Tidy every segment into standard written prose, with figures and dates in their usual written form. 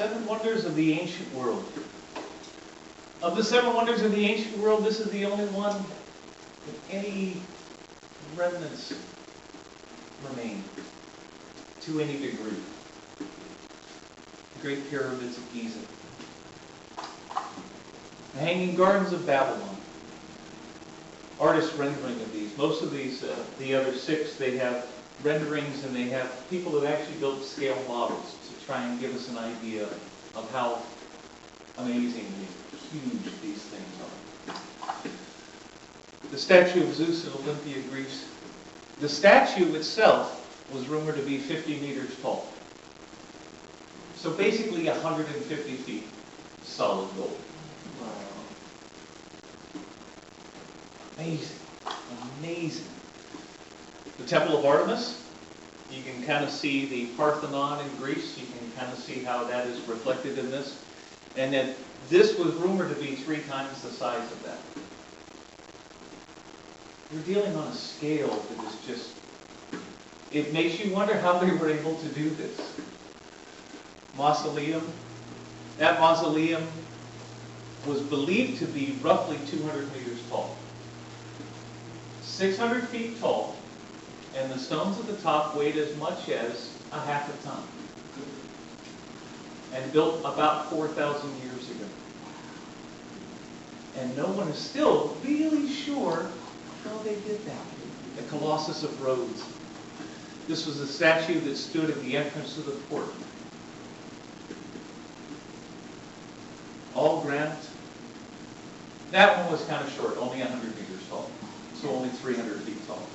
7 wonders of the ancient world. Of the 7 wonders of the ancient world, this is the only one with any remnants remain to any degree. The Great Pyramids of Giza. The Hanging Gardens of Babylon. Artist rendering of these. Most of these, the other 6, they have renderings, and they have people that actually built scale models to try and give us an idea of how amazingly huge these things are. The statue of Zeus at Olympia, Greece. The statue itself was rumored to be 50 meters tall. So basically 150 feet solid gold. Wow. Amazing. Amazing. The Temple of Artemis, you can kind of see the Parthenon in Greece. You can kind of see how that is reflected in this. And that this was rumored to be 3 times the size of that. We're dealing on a scale that is just, it makes you wonder how they were able to do this. Mausoleum. That mausoleum was believed to be roughly 200 meters tall. 600 feet tall, and the stones at the top weighed as much as a half a ton. And built about 4,000 years ago. And no one is still really sure how they did that. The Colossus of Rhodes. This was a statue that stood at the entrance of the port. All granite. That one was kind of short, only 100 meters tall. So only 300 feet tall.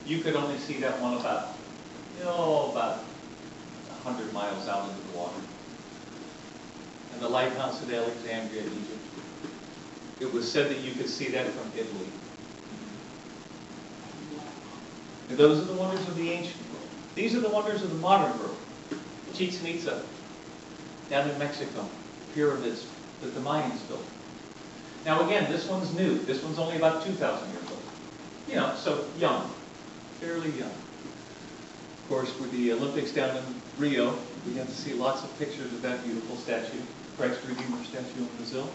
You could only see that one about 100 miles out into the water. And the lighthouse at Alexandria, Egypt. It was said that you could see that from Italy. And those are the wonders of the ancient world. These are the wonders of the modern world. Chichen Itza, down in Mexico, pyramids that the Mayans built. Now again, this one's new. This one's only about 2,000 years old. You know, so young, fairly young. Of course, with the Olympics down in Rio, we got to see lots of pictures of that beautiful statue, Christ Redeemer statue in Brazil.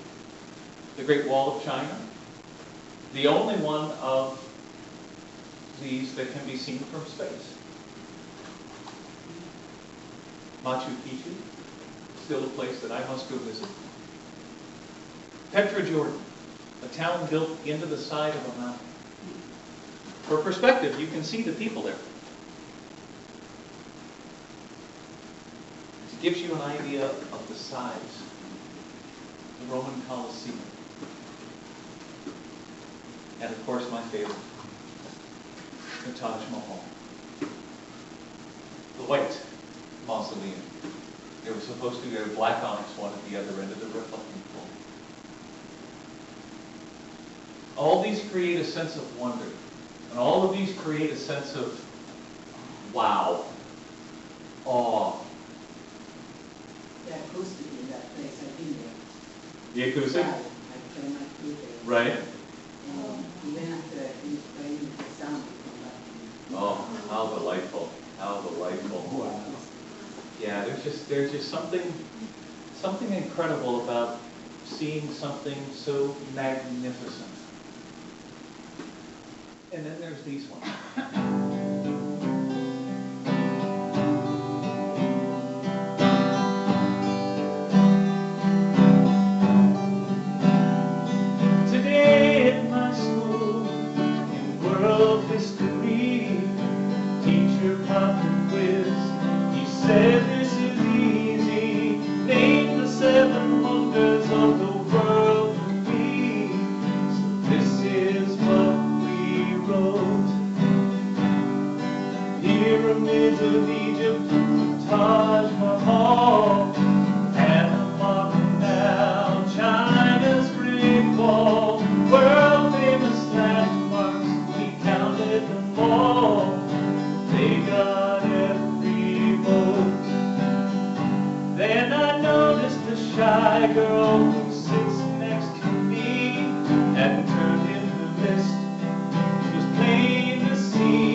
The Great Wall of China, the only one of these that can be seen from space. Machu Picchu, still a place that I must go visit. Petra, Jordan, a town built into the side of a mountain. For perspective, you can see the people there. It gives you an idea of the size. The Roman Colosseum. And of course, my favorite, the Taj Mahal. The White Mausoleum. There was supposed to be a black onyx one at the other end of the reflecting pool. All these create a sense of wonder. And all of these create a sense of wow, awe. The acoustic in that place, I've been there. The acoustic? I turned my feet there. Right. And even after I finished playing the sound, would come back to me. Oh, how delightful. How delightful. Wow. Yeah, there's just something incredible about seeing something so magnificent. And then there's these ones. Today at my school, in world history, teacher popped a quiz. He said this is easy. Name the 7 wonders of the world to me. So this is what we wrote. Pyramids of Egypt, Taj Mahal, Panama Canal, China's Great Wall, world famous landmarks, we counted them all. They got every vote. Then I noticed a shy girl who sits next to me and turned in the list. It was plain to see.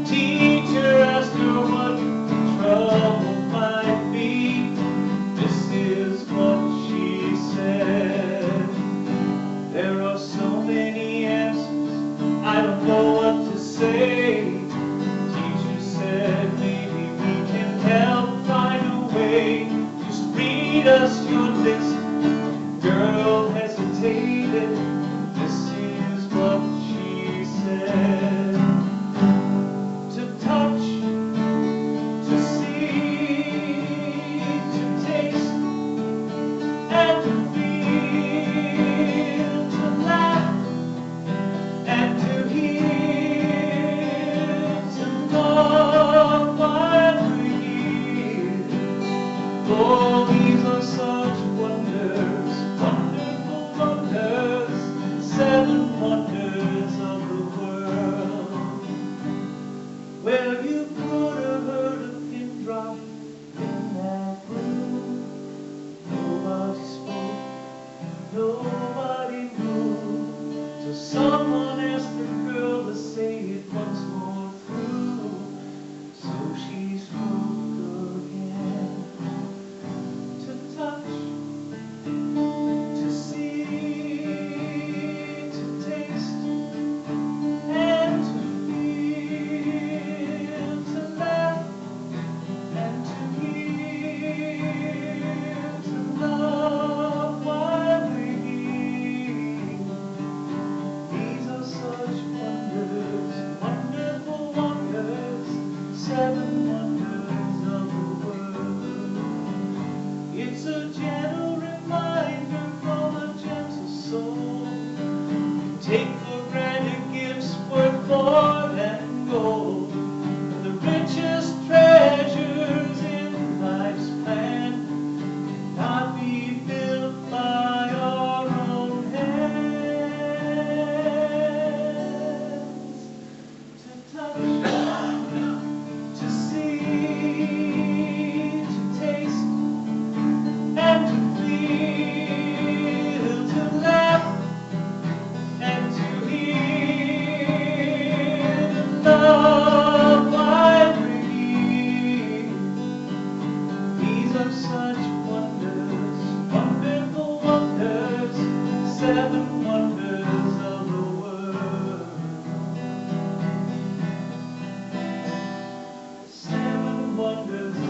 Teacher asked her what the trouble might be. This is read us your list. Girl hesitated. This is what she said. To touch, to see, to taste, and to feel, to laugh, and to hear, to love while we're here. Oh, these are such wonders, wonderful wonders, 7 wonders of the world. Well, you could have heard a pin drop in that room. Nobody spoke, nobody moved, till someone asked the girl to say it once more through. So she spoke again. To touch, to see, to taste, and to feel, to laugh, and to hear, to love while we're here. These are such wonders, wonderful wonders, 7 wonders of the world. It's a gentle reminder from a gentle soul. Take for granted gifts worth more than gold. The richest treasures in life's plan cannot be built by our own hands. To touch, to see, to taste, and to feel, to laugh, and to hear, to love while we're here. These are such wonders, wonderful wonders, 7 wonders of the world. 7 wonders of the world.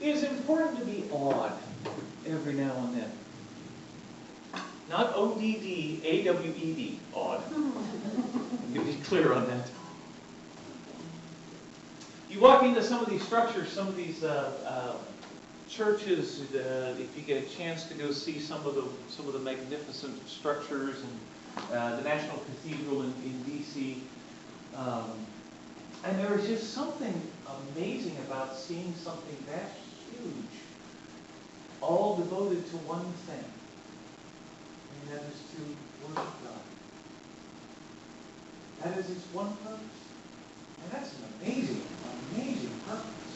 It is important to be awed every now and then. Not O-D-D, A-W-E-D, awed. Let me be clear on that. You walk into some of these structures, some of these churches, if you get a chance to go see some of the magnificent structures, and the National Cathedral in D.C., and there is just something amazing about seeing something that huge, all devoted to one thing, and that is to worship God. That is its one purpose. And that's an amazing, amazing purpose.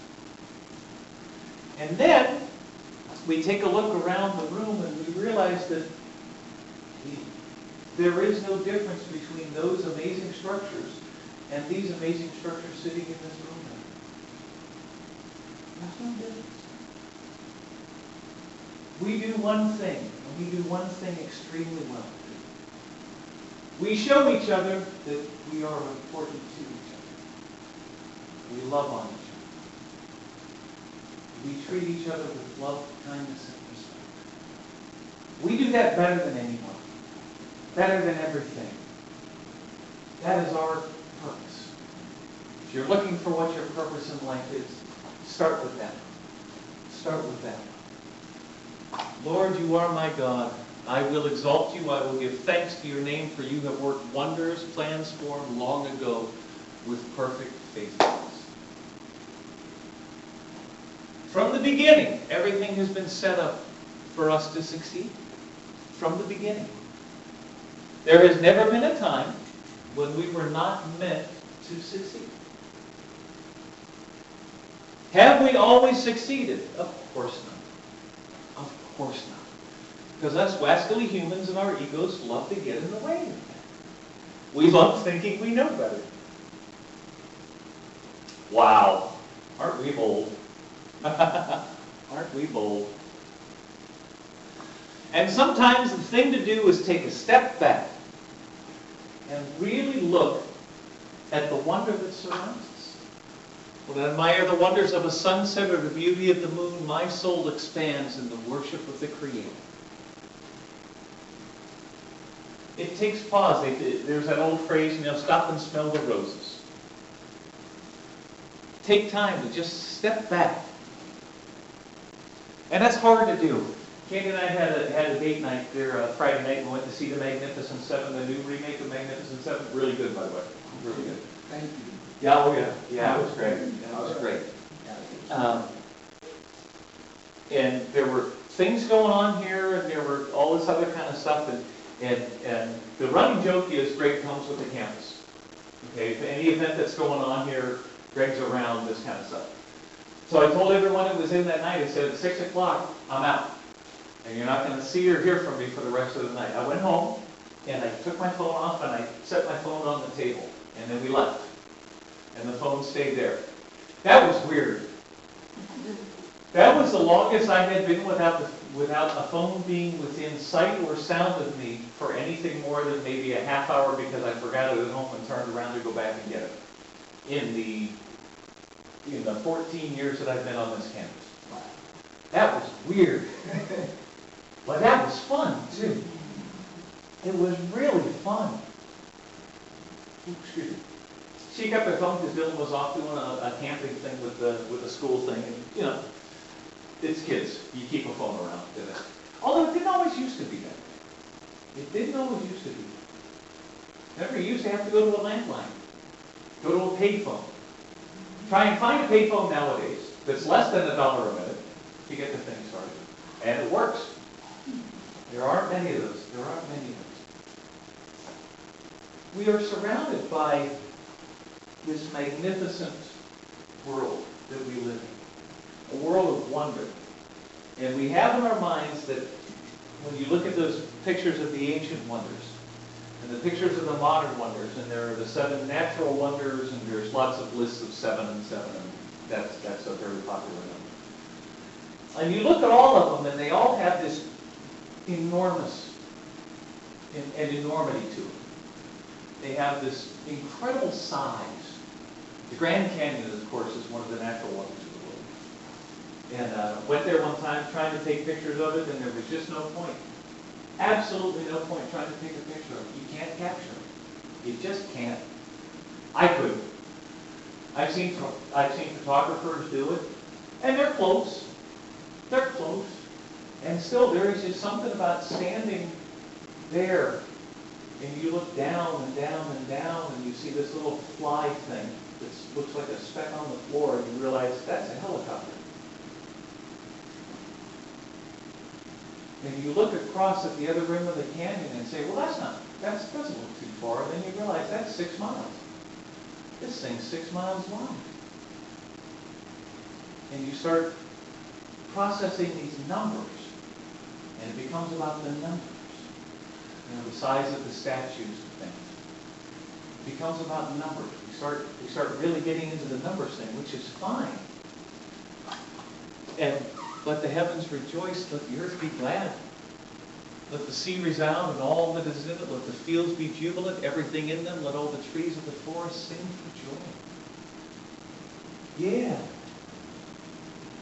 And then we take a look around the room and we realize that there is no difference between those amazing structures and these amazing structures sitting in this room now. There's no difference. We do one thing, and we do one thing extremely well. We show each other that we are important to each other. We love on each other. We treat each other with love, kindness, and respect. We do that better than anyone. Better than everything. That is our purpose. If you're looking for what your purpose in life is, start with that. Start with that. Lord, you are my God. I will exalt you. I will give thanks to your name, for you have worked wonders, plans formed long ago with perfect faithfulness. From the beginning, everything has been set up for us to succeed. From the beginning. There has never been a time when we were not meant to succeed. Have we always succeeded? Of course not. Of course not. Because us wascally humans and our egos love to get in the way of that. We love thinking we know better. Wow. Aren't Aren't we bold? Aren't we bold? And sometimes the thing to do is take a step back and really look at the wonder that surrounds us. When I admire the wonders of a sunset or the beauty of the moon, my soul expands in the worship of the Creator. It takes pause. There's that old phrase, stop and smell the roses. Take time to just step back. And that's hard to do. Katie and I had a date night there Friday night. We went to see The Magnificent Seven, the new remake of Magnificent Seven. Really good, by the way. Really good. Thank you. Yeah, oh yeah. Yeah, it was great. Yeah, it was great. And there were things going on here, and there were all this other kind of stuff. And the running joke is Greg comes with the campus. Okay, if any event that's going on here, Greg's around this kind of stuff. So I told everyone who was in that night, I said, at 6 o'clock, I'm out. And you're not going to see or hear from me for the rest of the night. I went home, and I took my phone off, and I set my phone on the table. And then we left. And the phone stayed there. That was weird. That was the longest I had been without a phone being within sight or sound of me for anything more than maybe a half hour because I forgot it at home and turned around to go back and get it. In the 14 years that I've been on this campus. That was weird. But that was fun, too. It was really fun. Ooh, excuse me. She kept her phone because Dylan was off doing a camping thing with the school thing. And, it's kids. You keep a phone around. Although it didn't always used to be that way. It didn't always used to be. Remember, you used to have to go to a landline. Go to a payphone. Try and find a payphone nowadays that's less than $1 a minute to get the thing started. And it works. There aren't many of those. There aren't many of those. We are surrounded by this magnificent world that we live in. A world of wonder. And we have in our minds that when you look at those pictures of the ancient wonders, and the pictures of the modern wonders, and there are the 7 natural wonders, and there's lots of lists of 7 and 7, and that's a very popular number. And you look at all of them, and they all have this enormous, an enormity to them. They have this incredible size. The Grand Canyon, of course, is one of the natural wonders of the world. And went there one time trying to take pictures of it, and there was just no point. Absolutely no point trying to take a picture of it. You can't capture it. You just can't. I couldn't. I've seen photographers do it, and they're close. They're close. And still, there is just something about standing there, and you look down and down and down, and you see this little fly thing that looks like a speck on the floor, and you realize that's a helicopter. And you look across at the other rim of the canyon and say, well, that doesn't look too far. And then you realize that's 6 miles. This thing's 6 miles long. And you start processing these numbers, and it becomes about the numbers. The size of the statues and things. It becomes about numbers. We start really getting into the numbers thing, which is fine. And let the heavens rejoice, let the earth be glad. Let the sea resound and all that is in it. Let the fields be jubilant, everything in them. Let all the trees of the forest sing for joy. Yeah.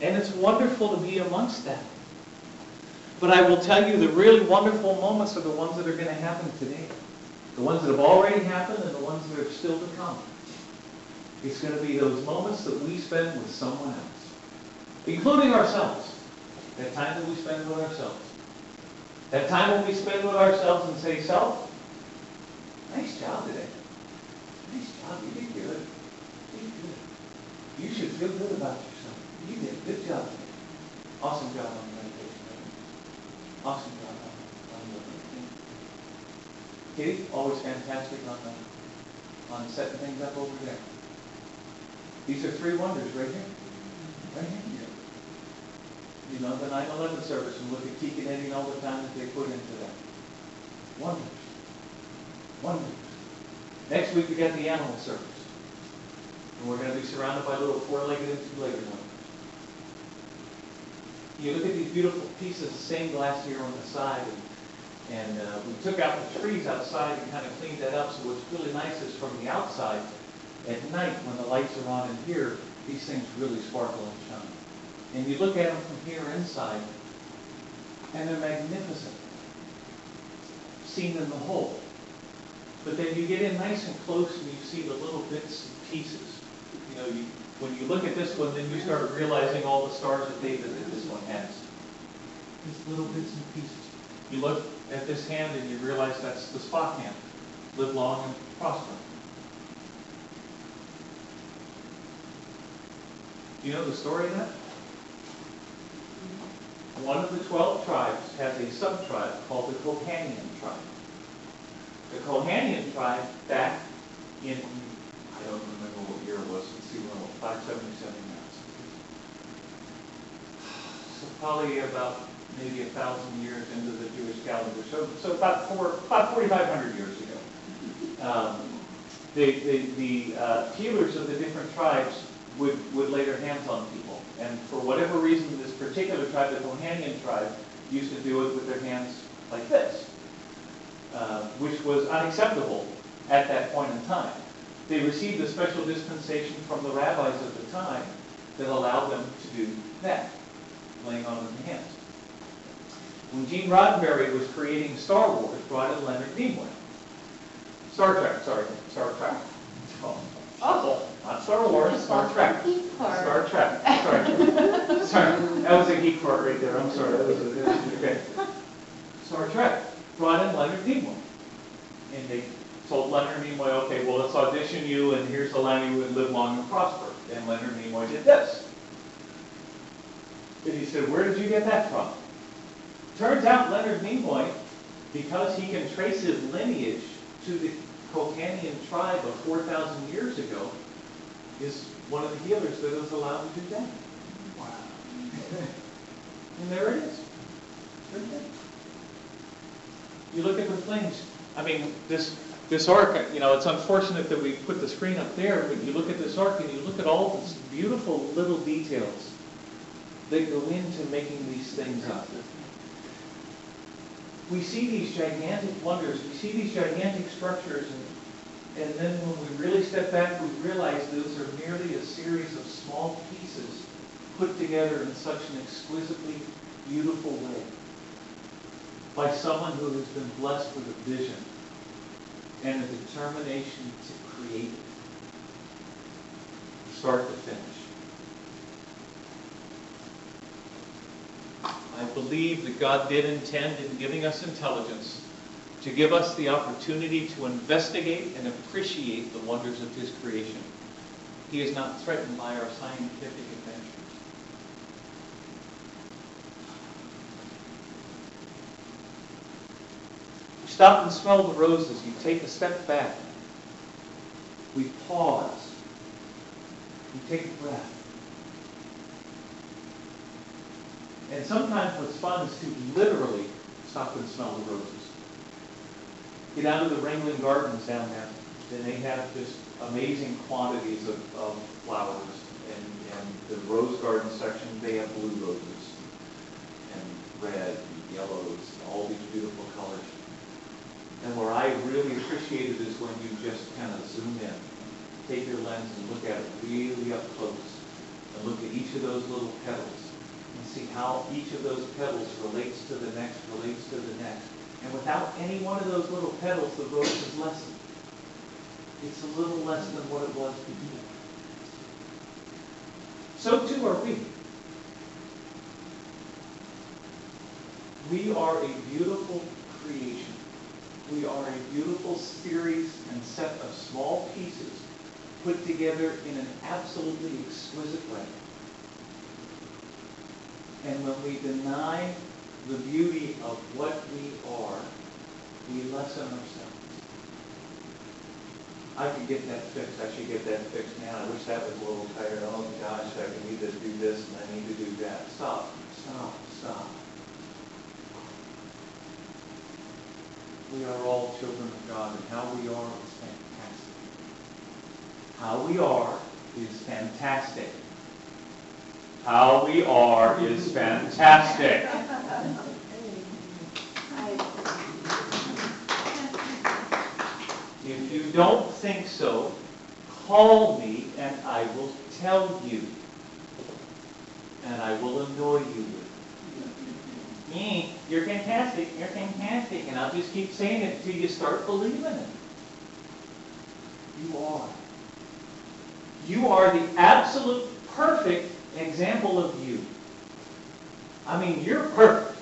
And it's wonderful to be amongst that. But I will tell you, the really wonderful moments are the ones that are going to happen today. The ones that have already happened and the ones that are still to come. It's going to be those moments that we spend with someone else. Including ourselves. That time that we spend with ourselves. That time when we spend with ourselves and say, self, nice job today. Nice job. You did good. You did good. You should feel good about yourself. You did a good job today. Awesome job on the meditation. Awesome job on the meditation. Kitty, always fantastic on setting things up over there. These are 3 wonders right here. Right here. The 9/11 service, and look at Keek and Eddie and all the time that they put into that. Wonders. Wonders. Next week we got the animal service. And we're going to be surrounded by little four-legged and two-legged ones. You look at these beautiful pieces of stained glass here on the side, and we took out the trees outside and kind of cleaned that up. So what's really nice is from the outside, at night when the lights are on in here, these things really sparkle and shine. And you look at them from here inside, and they're magnificent, seen in the whole. But then you get in nice and close and you see the little bits and pieces. You know, when you look at this one, then you start realizing all the stars of David that this one has. These little bits and pieces. You look at this hand and you realize that's the spot hand. Live long and prosper. Do you know the story of that? One of the 12 tribes has a sub-tribe called the Kohanean tribe. The Kohanean tribe, back in, I don't remember what year it was, let's see, 577 now. So probably about maybe 1,000 years into the Jewish calendar. So about 4,500 years ago. The healers of the different tribes would lay their hands on people. And for whatever reason, this particular tribe, the Kohanean tribe, used to do it with their hands like this, which was unacceptable at that point in time. They received a special dispensation from the rabbis of the time that allowed them to do that, laying on their hands. When Gene Roddenberry was creating Star Wars, brought in Leonard Nimoy. Star Trek. Oh, not Star Wars, Star Trek. Star Trek. Sorry, that was a geek part right there. I'm sorry. Okay. Star Trek brought in Leonard Nimoy, and they told Leonard Nimoy, okay, well, let's audition you, and here's the line you would live long and prosper. And Leonard Nimoy did this. And he said, where did you get that from? Turns out Leonard Nimoy, because he can trace his lineage to the Kohanean tribe of 4,000 years ago, is one of the healers that was allowed to do that. Wow. And there it is. Right there. You look at the flames. I mean, this ark, you know, it's unfortunate that we put the screen up there, but you look at this ark and you look at all these beautiful little details that go into making these things up. We see these gigantic wonders, we see these gigantic structures, and then when we really step back, we realize those are merely a series of small pieces put together in such an exquisitely beautiful way by someone who has been blessed with a vision and a determination to create it, from start to finish. I believe that God did intend in giving us intelligence to give us the opportunity to investigate and appreciate the wonders of His creation. He is not threatened by our scientific adventures. You stop and smell the roses. You take a step back. We pause. We take a breath. And sometimes what's fun is to literally stop and smell the roses. Get out of the Ringling Gardens down there, and they have just amazing quantities of flowers. And the rose garden section, they have blue roses, and red, and yellows, and all these beautiful colors. And where I really appreciate it is when you just kind of zoom in, take your lens and look at it really up close, and look at each of those little petals. And see how each of those petals relates to the next, relates to the next. And without any one of those little petals, the rose is lessened. It's a little less than what it was before. So too are we. We are a beautiful creation. We are a beautiful series and set of small pieces put together in an absolutely exquisite way. And when we deny the beauty of what we are, we lessen ourselves. I could get that fixed. I should get that fixed now. I wish that was a little tighter. Oh gosh, I need to do this and I need to do that. Stop. We are all children of God, and how we are is fantastic. How we are is fantastic. How we are is fantastic. If you don't think so, call me and I will tell you. And I will annoy you with it. Me, you're fantastic, and I'll just keep saying it until you start believing it. You are. You are the absolute perfect example of you. I mean, you're perfect.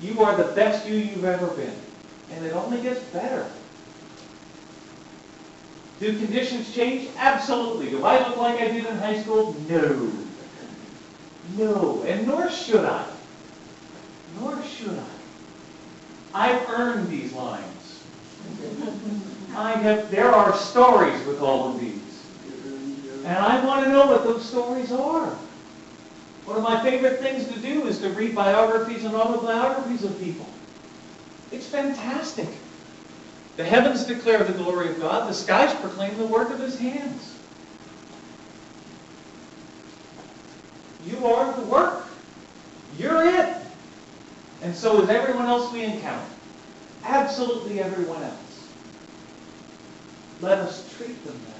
You are the best you've ever been. And it only gets better. Do conditions change? Absolutely. Do I look like I did in high school? No. No. And nor should I. Nor should I. I've earned these lines. There are stories with all of these. And I want to know what those stories are. One of my favorite things to do is to read biographies and autobiographies of people. It's fantastic. The heavens declare the glory of God. The skies proclaim the work of His hands. You are the work. You're it. And so is everyone else we encounter. Absolutely everyone else. Let us treat them that way.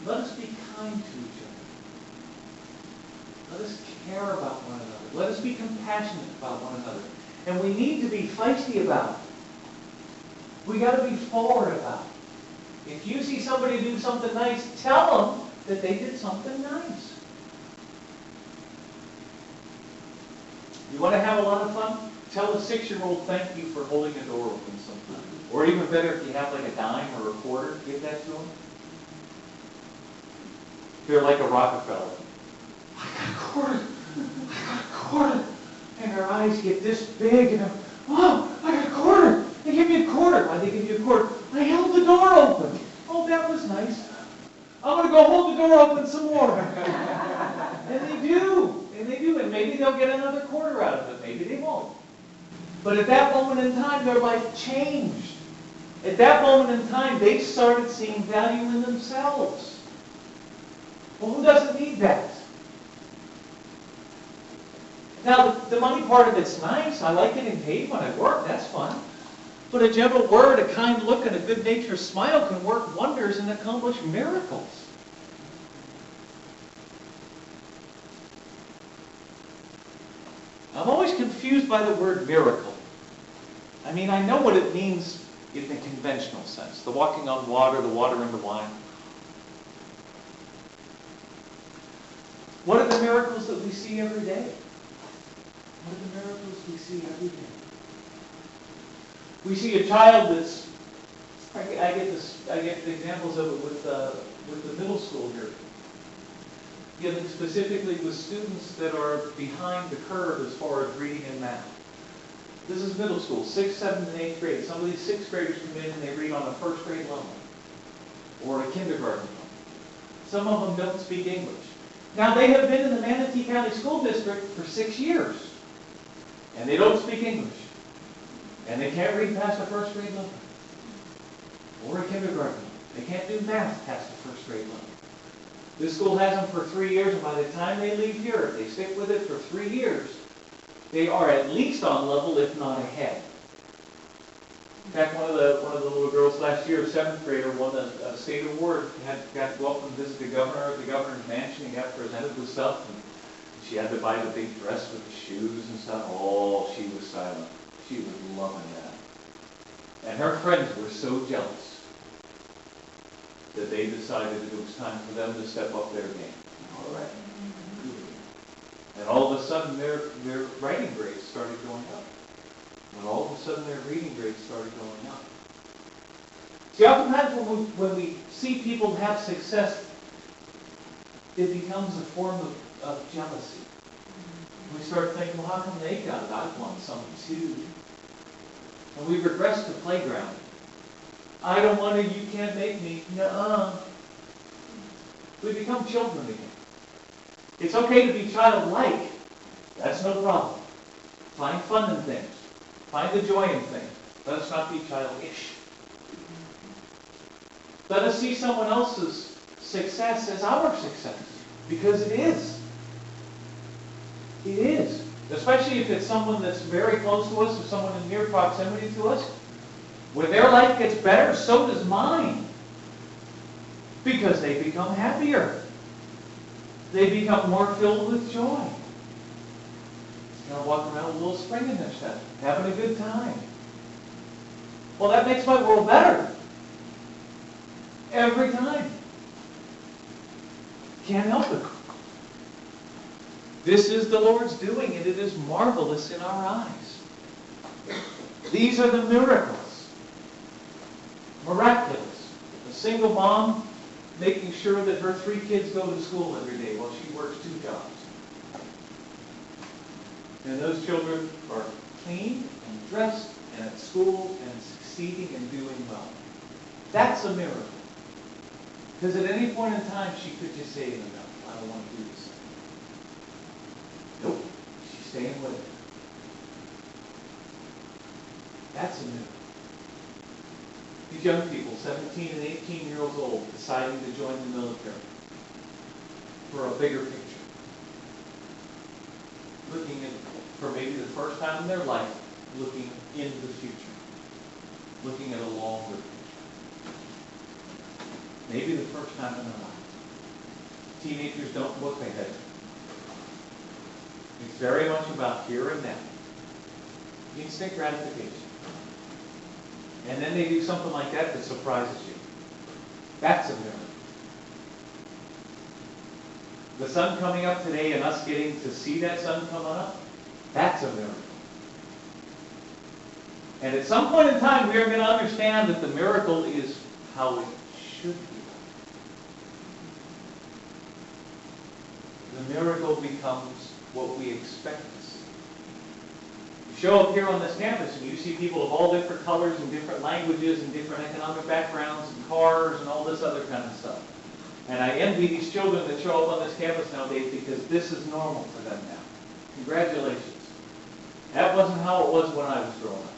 Let us be kind to each other. Let us care about one another. Let us be compassionate about one another. And we need to be feisty about it. We got to be forward about it. If you see somebody do something nice, tell them that they did something nice. You want to have a lot of fun? Tell a 6-year-old thank you for holding a door open sometime. Or even better, if you have like a dime or a quarter, give that to them. They're like a Rockefeller. I got a quarter. I got a quarter. And their eyes get this big, and oh, I got a quarter. They give me a quarter. Why'd they give you a quarter? I held the door open. Oh, that was nice. I'm going to go hold the door open some more. And they do. And they do. And maybe they'll get another quarter out of it. Maybe they won't. But at that moment in time, their life changed. At that moment in time, they started seeing value in themselves. Well, who doesn't need that? Now, the money part of it's nice. I like getting paid when I work. That's fun. But a gentle word, a kind look, and a good-natured smile can work wonders and accomplish miracles. I'm always confused by the word miracle. I mean, I know what it means in the conventional sense. The walking on water, the water in the wine. What are the miracles that we see every day? What are the miracles we see every day? We see a child that's, I get the examples of it with the middle school here. Given specifically with students that are behind the curve as far as reading and math. This is middle school, 6th, 7th, and 8th grade. Some of these 6th graders come in and they read on a 1st grade level. Or a kindergarten level. Some of them don't speak English. Now, they have been in the Manatee County School District for 6 years. And they don't speak English. And they can't read past the 1st grade level. Or a kindergarten level. They can't do math past the 1st grade level. This school has them for 3 years, and by the time they leave here, if they stick with it for 3 years, they are at least on level, if not ahead. In fact, one of the little girls last year, a 7th grader, won a state award. Got to go up and visit the governor at the governor's mansion and got presented with stuff. And she had to buy the big dress with the shoes and stuff. Oh, she was silent. She was loving that. And her friends were so jealous that they decided that it was time for them to step up their game. All right. And all of a sudden, their writing grades started going up. And all of a sudden, their reading grades started going up. See, oftentimes when we see people have success, it becomes a form of jealousy. We start thinking, well, how come they got it? I want something too. And we regress to playground. I don't want to, you can't make me. Nuh-uh. We become children again. It's okay to be childlike. That's no problem. Find fun in things. Find the joy in things. Let us not be childish. Let us see someone else's success as our success. Because it is. It is. Especially if it's someone that's very close to us or someone in near proximity to us. When their life gets better, so does mine. Because they become happier. They become more filled with joy. Walking around with a little spring in their step, having a good time. Well, that makes my world better. Every time. Can't help it. This is the Lord's doing, and it is marvelous in our eyes. These are the miracles. Miraculous. A single mom making sure that her 3 kids go to school every day while she works 2 jobs. And those children are clean and dressed and at school and succeeding and doing well. That's a miracle. Because at any point in time, she could just say, no, I don't want to do this. Nope. She's staying with it. That's a miracle. These young people, 17 and 18-years old, deciding to join the military for a bigger picture. Looking at, for maybe the first time in their life, looking into the future. Looking at a longer picture. Maybe the first time in their life. Teenagers don't look ahead. It's very much about here and now. Instant gratification. And then they do something like that that surprises you. That's a miracle. The sun coming up today and us getting to see that sun coming up, that's a miracle. And at some point in time, we are going to understand that the miracle is how it should be. The miracle becomes what we expect to see. You show up here on this campus and you see people of all different colors and different languages and different economic backgrounds and cars and all this other kind of stuff. And I envy these children that show up on this campus nowadays because this is normal for them now. Congratulations. That wasn't how it was when I was growing up.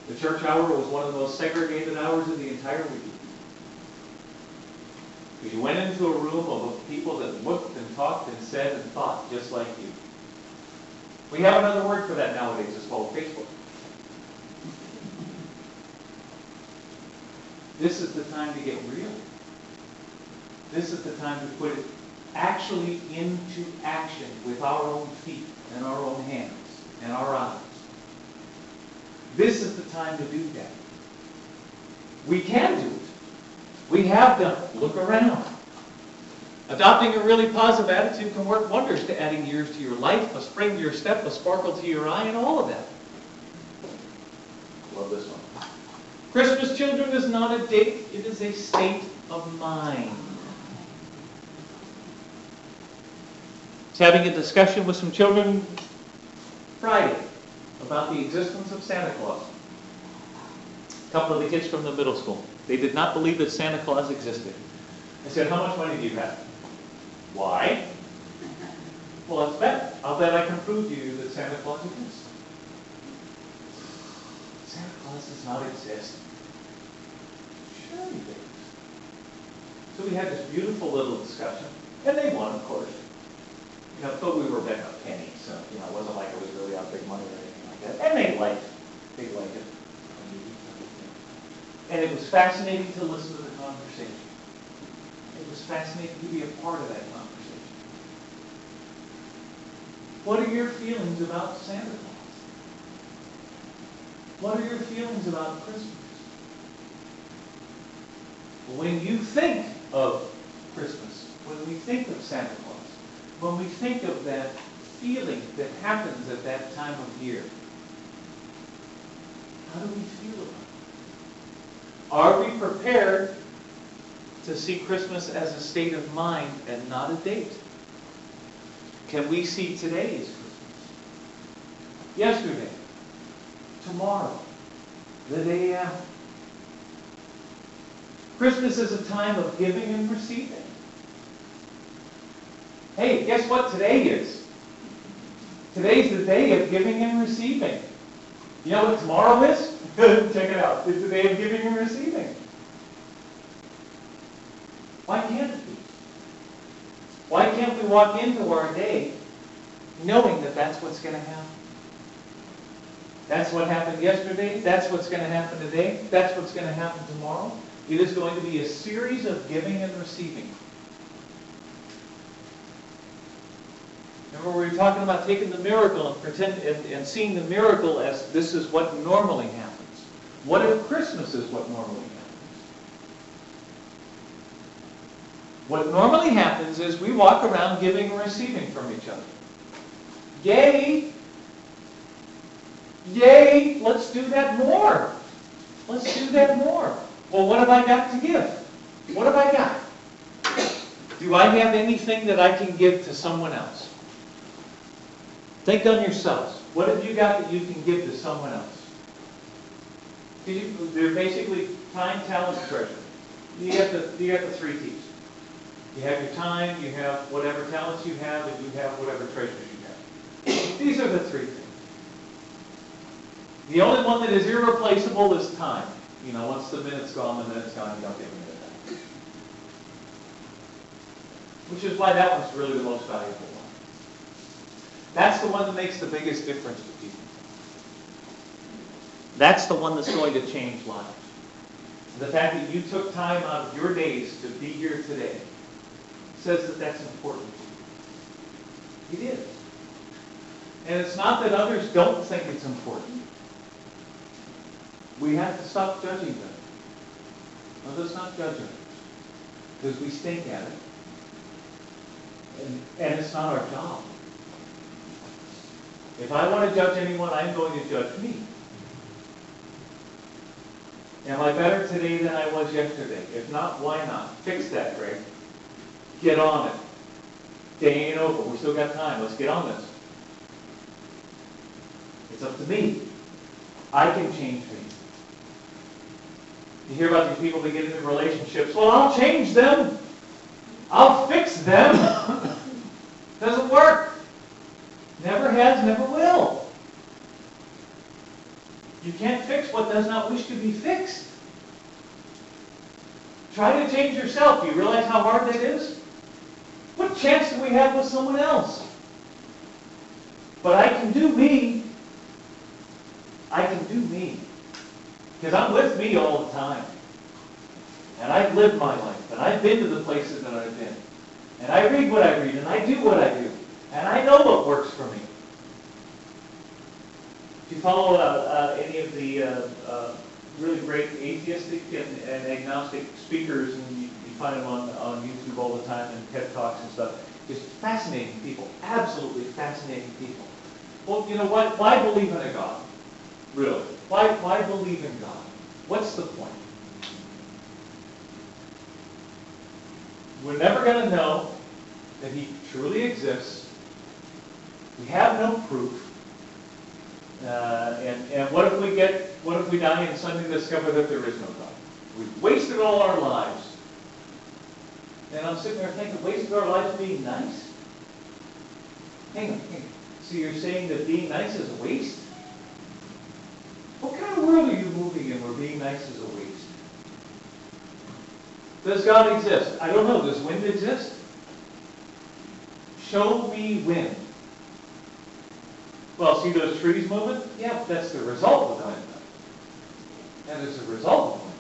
The church hour was one of the most segregated hours of the entire week. You went into a room of people that looked and talked and said and thought just like you. We have another word for that nowadays. It's called Facebook. This is the time to get real. This is the time to put it actually into action with our own feet and our own hands and our eyes. This is the time to do that. We can do it. We have done it. Look around. Adopting a really positive attitude can work wonders to adding years to your life, a spring to your step, a sparkle to your eye, and all of that. Love this one. Christmas, children, is not a date. It is a state of mind. I was having a discussion with some children Friday about the existence of Santa Claus. A couple of the kids from the middle school. They did not believe that Santa Claus existed. I said, how much money do you have? Why? Well, let's bet. I'll bet I can prove to you that Santa Claus exists. Santa Claus does not exist. Sure he does. So we had this beautiful little discussion, and they won, of course. You know, but we were betting a penny, so it wasn't like it was really out big money or anything like that. And they liked it. And it was fascinating to listen to the conversation. It was fascinating to be a part of that conversation. What are your feelings about Santa Claus? What are your feelings about Christmas? When you think of Christmas, when we think of Santa Claus, when we think of that feeling that happens at that time of year, how do we feel about it? Are we prepared to see Christmas as a state of mind and not a date? Can we see today as Christmas? Yesterday, tomorrow, the day after. Christmas is a time of giving and receiving. Hey, guess what today is? Today's the day of giving and receiving. You know what tomorrow is? Check it out. It's the day of giving and receiving. Why can't it be? Why can't we walk into our day knowing that that's what's going to happen? That's what happened yesterday. That's what's going to happen today. That's what's going to happen tomorrow. It is going to be a series of giving and receiving. Remember, we were talking about taking the miracle and seeing the miracle as this is what normally happens. What if Christmas is what normally happens? What normally happens is we walk around giving and receiving from each other. Yay! Yay! Let's do that more. Let's do that more. Well, what have I got to give? What have I got? Do I have anything that I can give to someone else? Think on yourselves. What have you got that you can give to someone else? They're basically time, talent, treasure. You got the three T's. You have your time, you have whatever talents you have, and you have whatever treasures you have. These are the three things. The only one that is irreplaceable is time. You know, once the minute's gone, you don't get a minute back. Which is why that one's really the most valuable one. That's the one that makes the biggest difference to people. That's the one that's going to change lives. The fact that you took time out of your days to be here today says that that's important to you. It is. And it's not that others don't think it's important. We have to stop judging them. Let us not judge them. Because we stink at it. And it's not our job. If I want to judge anyone, I'm going to judge me. Am I better today than I was yesterday? If not, why not? Fix that, Greg. Get on it. Day ain't over. We still got time. Let's get on this. It's up to me. I can change me. You hear about these people that get into relationships. Well, I'll change them. I'll fix them. Doesn't work. Never has, never will. You can't fix what does not wish to be fixed. Try to change yourself. Do you realize how hard that is? What chance do we have with someone else? But I can do me. I can do me. Because I'm with me all the time. And I've lived my life. And I've been to the places that I've been. And I read what I read. And I do what I do. And I know what works for me. If you follow any of the really great atheistic and agnostic speakers, and you find them on YouTube all the time and TED Talks and stuff, just fascinating people. Absolutely fascinating people. Well, you know what? Why believe in a God? Really? Why believe in God? What's the point? We're never going to know that He truly exists. We have no proof. And what if we die and suddenly discover that there is no God? We've wasted all our lives. And I'm sitting there thinking, wasted our lives being nice? Hang on. So you're saying that being nice is a waste? What kind of world are you moving in where being nice is a waste? Does God exist? I don't know. Does wind exist? Show me wind. Well, see those trees moving? Yeah, that's the result of the wind. That is the result of the wind.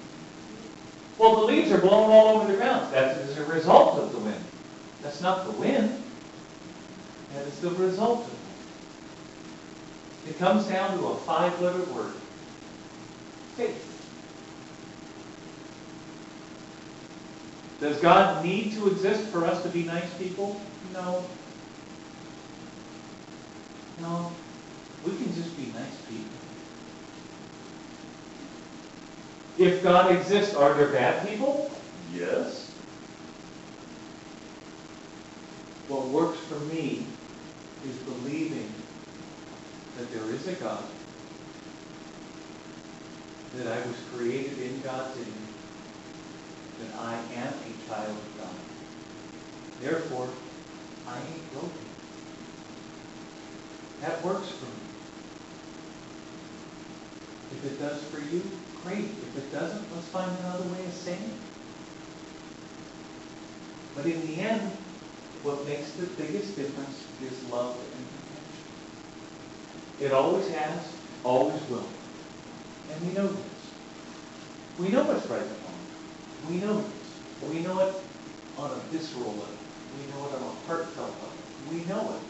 Well, the leaves are blowing all over the ground. That is a result of the wind. That's not the wind. That is the result of the wind. It comes down to a 5-letter word. Faith. Does God need to exist for us to be nice people? No. No. We can just be nice people. If God exists, are there bad people? Yes. What works for me is believing that there is a God, that I was created in God's image, that I am a child of God. Therefore, I ain't broken. That works for me. If it does for you, great. If it doesn't, let's find another way of saying it. But in the end, what makes the biggest difference is love and compassion. It always has, always will. And we know this. We know what's right and wrong. We know this. We know it on a visceral level. We know it on a heartfelt level. We know it.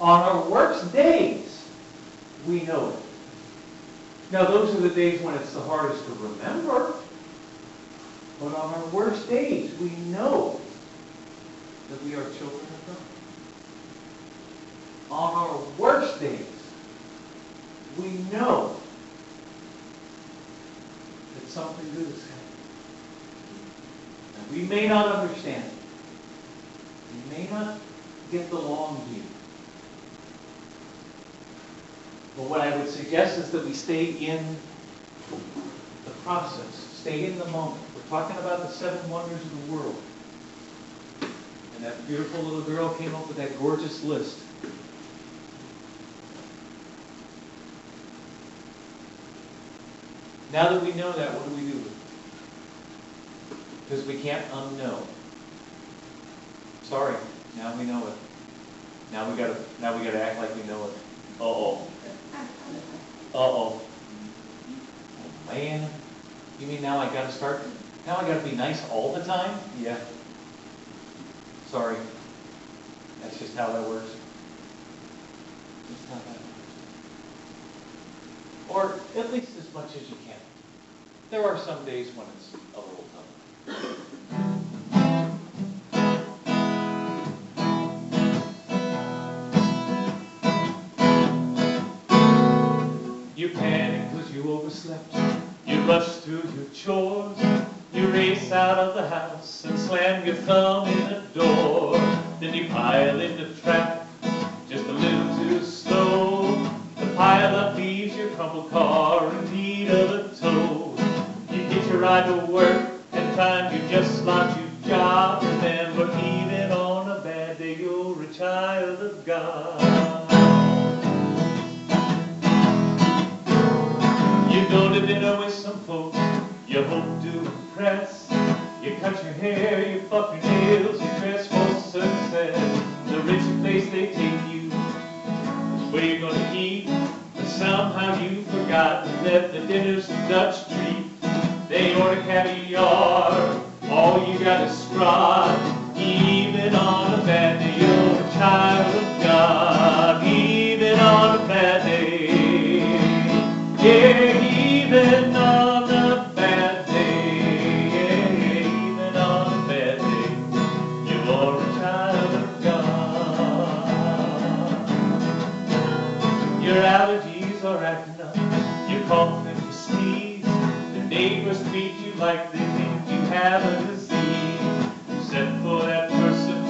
On our worst days, we know it. Now, those are the days when it's the hardest to remember. But on our worst days, we know that we are children of God. On our worst days, we know that something good is happening. And we may not understand it. We may not get the long view. But what I would suggest is that we stay in the process. Stay in the moment. We're talking about the 7 wonders of the world. And that beautiful little girl came up with that gorgeous list. Now that we know that, what do we do with it? Because we can't unknow. Sorry, now we know it. Now we gotta act like we know it. Uh-oh. Uh-oh. Oh, man. You mean now I gotta be nice all the time? Yeah. Sorry. That's just how that works. Just how that works. Or at least as much as you can. There are some days when it's a little tough. You panic because you overslept. You rush through your chores. You race out of the house and slam your thumb in a door. Then you pile into traffic just a little too slow. The pile-up leaves your crumpled car in need of a tow. You hitch a ride to work and find you just lost your job. Remember, even on a bad day, you're a child of God. You go to dinner with some folks you hope to impress. You cut your hair, you fuck your nails, you dress for success. The richer place they take you is where you're gonna eat. But somehow you forgot that the dinner's a Dutch treat. They order caviar, all you got is scrod. Even on a bad day, you're a child of God. Even on a bad day, yeah, even on a bad day, yeah, even on a bad day, you are a child of God. Your allergies are acting up, you cough and you sneeze. The neighbors treat you like they think you have a disease. Except for that person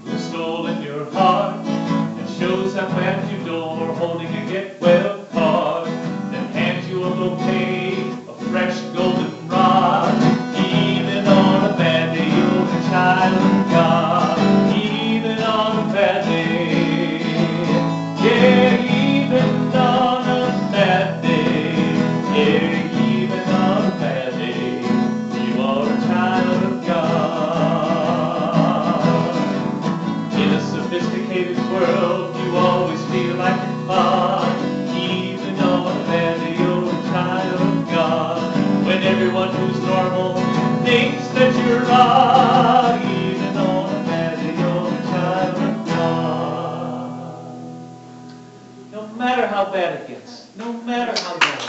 who's stolen your heart and shows up at your door holding a get well card. Then hands you a bouquet of fresh goldenrod. Even on a bad day, you're a child of God. Even on a bad day, yeah, even on a bad day, yeah, even on a bad day, you are a child of God. In a sophisticated world, you always feel like a clown. Even on a bad day, you're a child of God. When everyone who's normal thinks that you're odd, even on a bad day, you're a child of God. No matter how bad it gets, no matter how bad it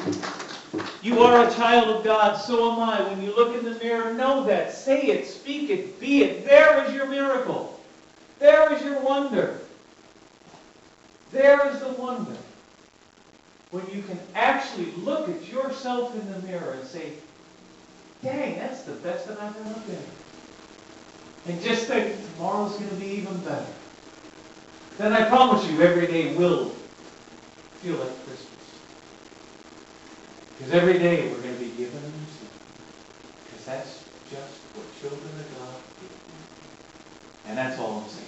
gets, you are a child of God, so am I. When you look in the mirror, know that. Say it, speak it, be it. There is your miracle. There is your wonder. There is the wonder. When you can actually look at yourself in the mirror and say, dang, that's the best that I've ever been. And just think tomorrow's going to be even better. Then I promise you every day will feel like Christmas. Because every day we're going to be given a new sin. Because that's just what children of God do. And that's all I'm saying.